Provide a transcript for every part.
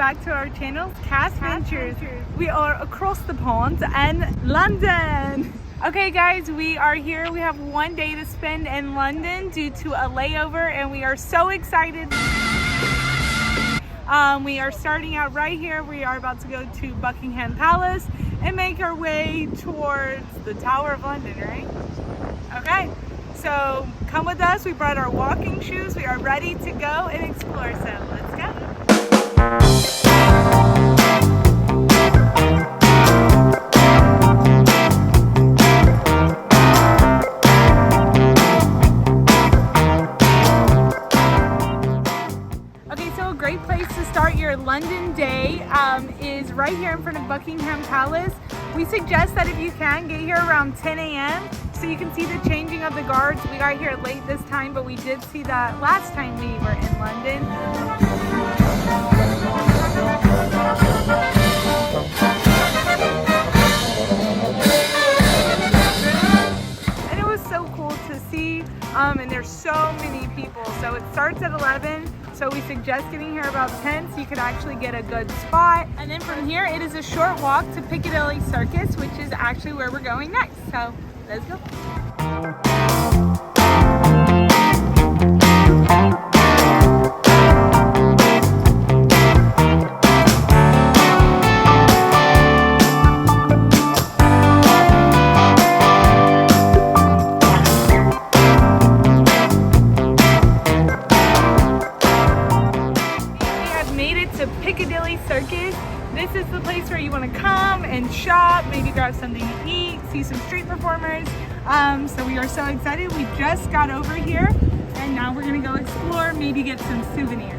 back to our channel, KASVENTURES. We are across the pond in London. Okay guys, we are here. We have one day to spend in London due to a layover and we are so excited. We are starting out right here. We are about to go to Buckingham Palace and make our way towards the Tower of London, right? Okay, so come with us. We brought our walking shoes. We are ready to go and explore, so let's go. Start your London day is right here in front of Buckingham Palace. We suggest that if you can, get here around 10 a.m. so you can see the changing of the guards. We got here late this time, but we did see that last time we were in London. And it was so cool to see, and there's so many people. So it starts at 11. So we suggest getting here about 10 so you could actually get a good spot. And then from here, it is a short walk to Piccadilly Circus, which is actually where we're going next. So let's go. Piccadilly Circus. This is the place where you want to come and shop, maybe grab something to eat, see some street performers. So we are so excited. We just got over here and now we're gonna go explore, maybe get some souvenirs.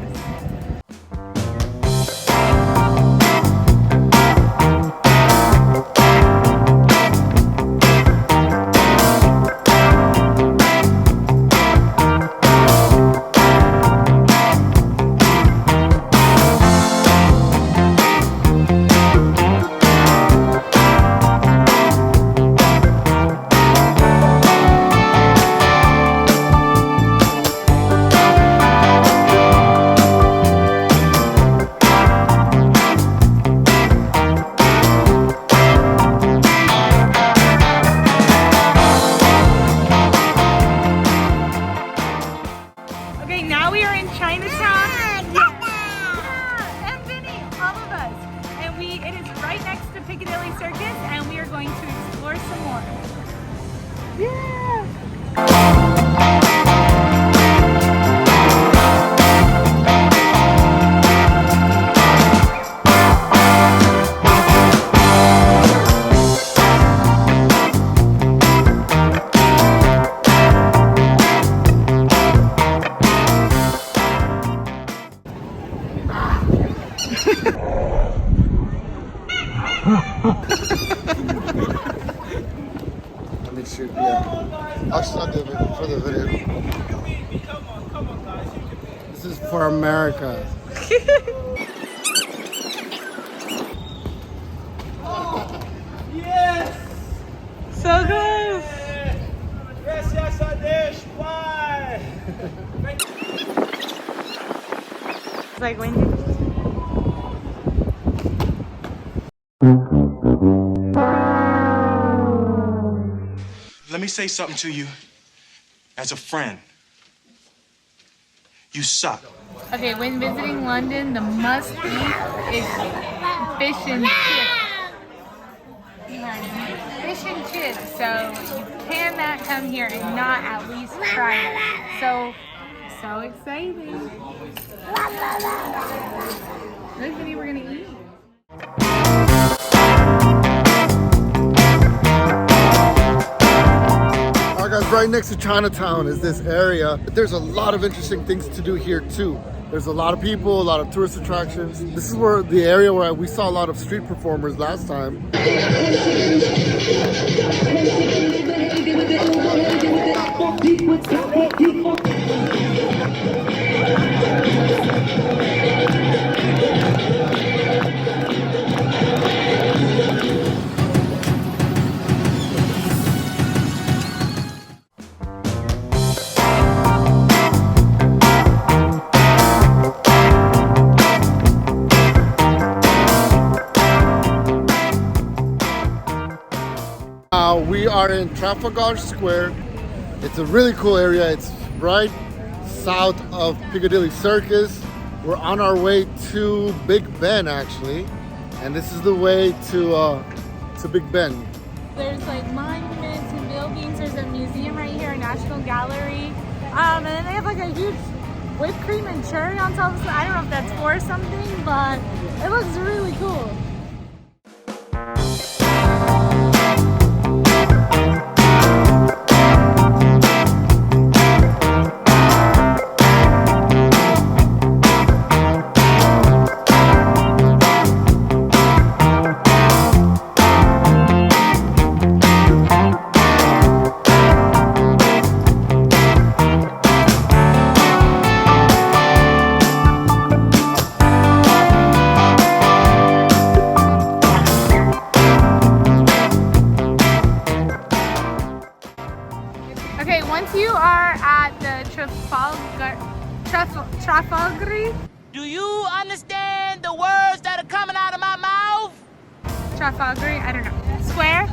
Now we are in Chinatown. And Vinny, all of us. And it is right next to Piccadilly Circus and we are going to explore some more. Yeah! Let me shoot here. I'll start the video for the video. Come on, guys. This is for America. Yes! So close! Gracias a Deus, Pai! It's like when you... Let me say something to you as a friend. You suck. Okay, when visiting London, the must-eat is fish and chips. Fish and chips, so you cannot come here and not at least try it. So exciting. Look, Vinny, we're gonna eat. Guys, right next to Chinatown is this area. There's a lot of interesting things to do here too. There's a lot of people, a lot of tourist attractions. This is where the area where we saw a lot of street performers last time. are in Trafalgar Square. It's a really cool area. It's right south of Piccadilly Circus. We're on our way to Big Ben, actually, and this is the way to Big Ben. There's like monuments and buildings. There's a museum right here, a National Gallery, and then they have like a huge whipped cream and cherry on top of it. I don't know if that's for something, but it looks really cool. Okay, once you are at the Trafalgar, Do you understand the words that are coming out of my mouth? Trafalgar, I don't know, Square.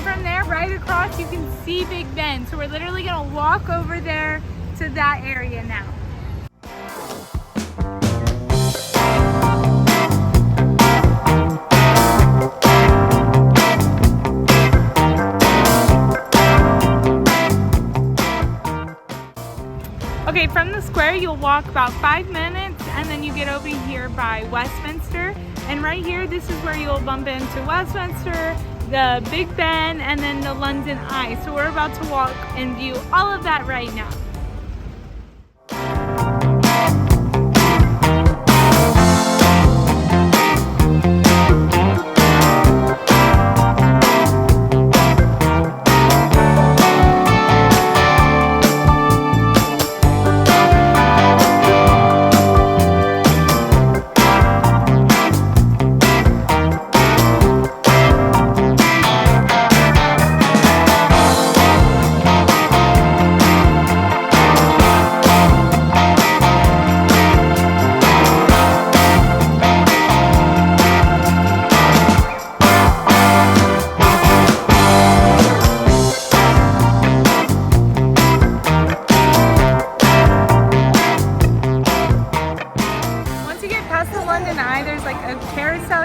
From there, right across, you can see Big Ben. So we're literally gonna walk over there to that area now. Okay, from the square, you'll walk about 5 minutes and then you get over here by Westminster. And right here, this is where you'll bump into Westminster, the Big Ben, and then the London Eye. So we're about to walk and view all of that right now.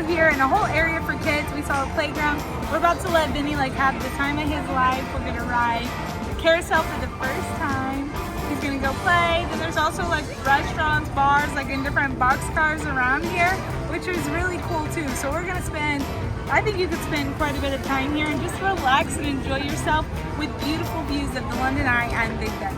Here and a whole area for kids. We saw a playground. We're about to let Vinny like have the time of his life. We're gonna ride the carousel for the first time. He's gonna go play. Then there's also like restaurants, bars, like in different boxcars around here, which is really cool too. So we're gonna spend, I think you could spend quite a bit of time here and just relax and enjoy yourself with beautiful views of the London Eye and Big Ben.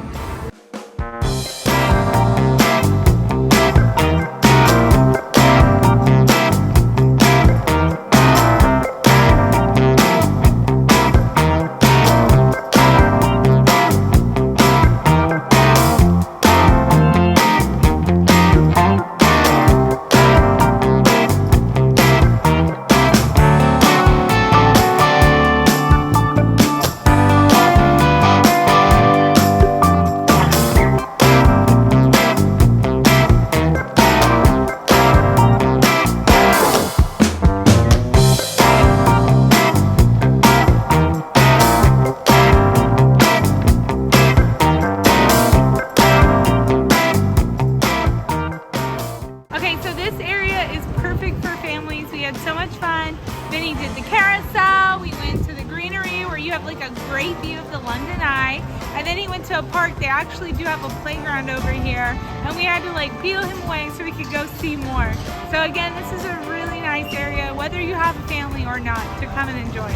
Vinny did the carousel, we went to the greenery where you have like a great view of the London Eye, and then he went to a park. They actually do have a playground over here, and we had to like peel him away so we could go see more. So again, this is a really nice area, whether you have a family or not, to come and enjoy.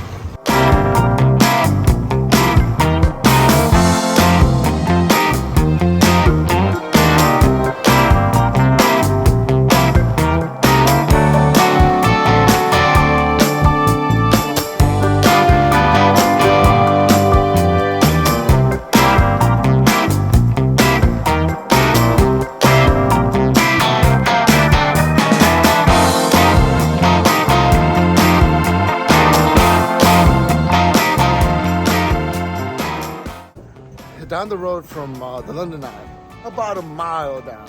Down the road from the London Eye, about a mile down.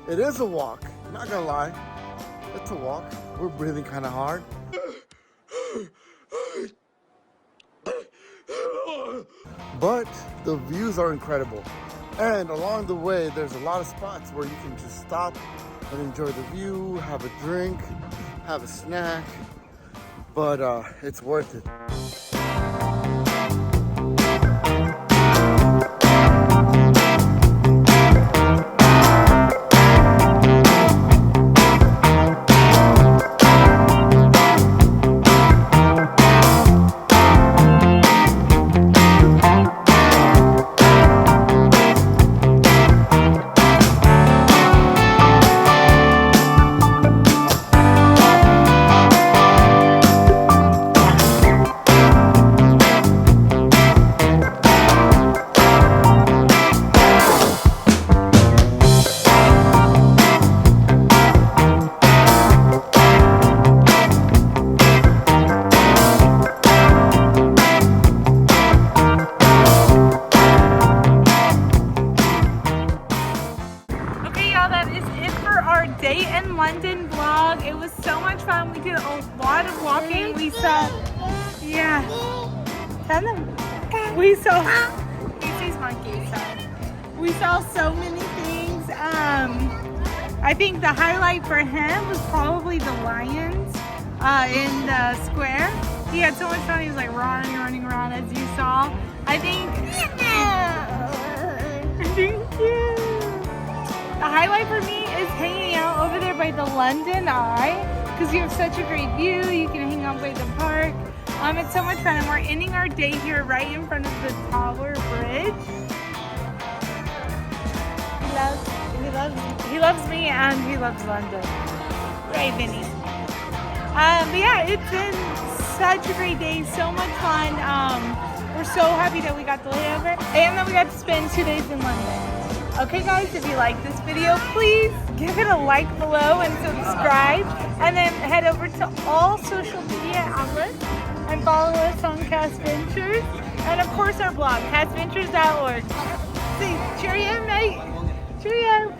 It is a walk, not gonna lie. It's a walk. We're breathing kind of hard. But the views are incredible. And along the way, there's a lot of spots where you can just stop and enjoy the view, have a drink, have a snack. But it's worth it. Day in London vlog. It was so much fun. We did a lot of walking. We saw, yeah, tell them. We saw, he sees monkeys, so we saw so many things. I think the highlight for him was probably the lions in the square. He had so much fun. He was like running around, as you saw. I think, the highlight for me is hanging out over there by the London Eye, because you have such a great view. You can hang out by the park. It's so much fun, and we're ending our day here right in front of the Tower Bridge. He loves me, and he loves London. Right, Vinny? But yeah, it's been such a great day, so much fun. We're so happy that we got the layover, and that we got to spend 2 days in London. Okay guys, if you like this video, please give it a like below and subscribe, and then head over to all social media outlets and follow us on KASVENTURES, and of course our blog, KASVENTURES.org. See, cheerio mate, cheerio.